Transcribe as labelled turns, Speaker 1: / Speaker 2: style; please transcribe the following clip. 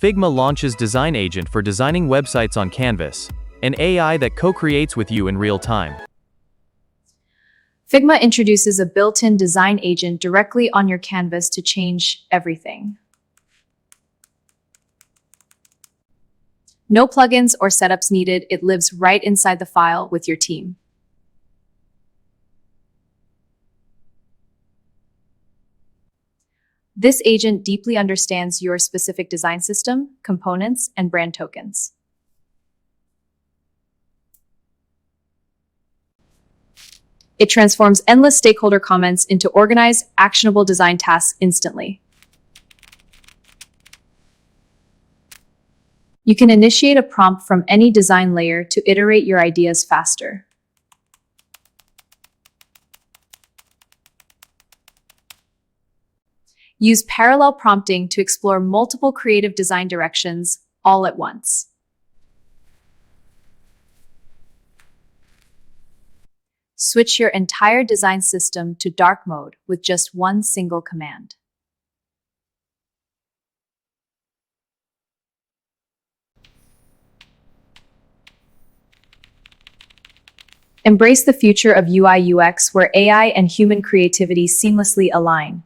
Speaker 1: Figma launches Design Agent for designing websites on Canvas, an AI that co-creates with you in real time.
Speaker 2: Figma introduces a built-in design agent directly on your canvas to change everything. No plugins or setups needed, it lives right inside the file with your team. This agent deeply understands your specific design system, components, and brand tokens. It transforms endless stakeholder comments into organized, actionable design tasks instantly. You can initiate a prompt from any design layer to iterate your ideas faster. Use parallel prompting to explore multiple creative design directions all at once. Switch your entire design system to dark mode with just one single command. Embrace the future of UI/UX where AI and human creativity seamlessly align.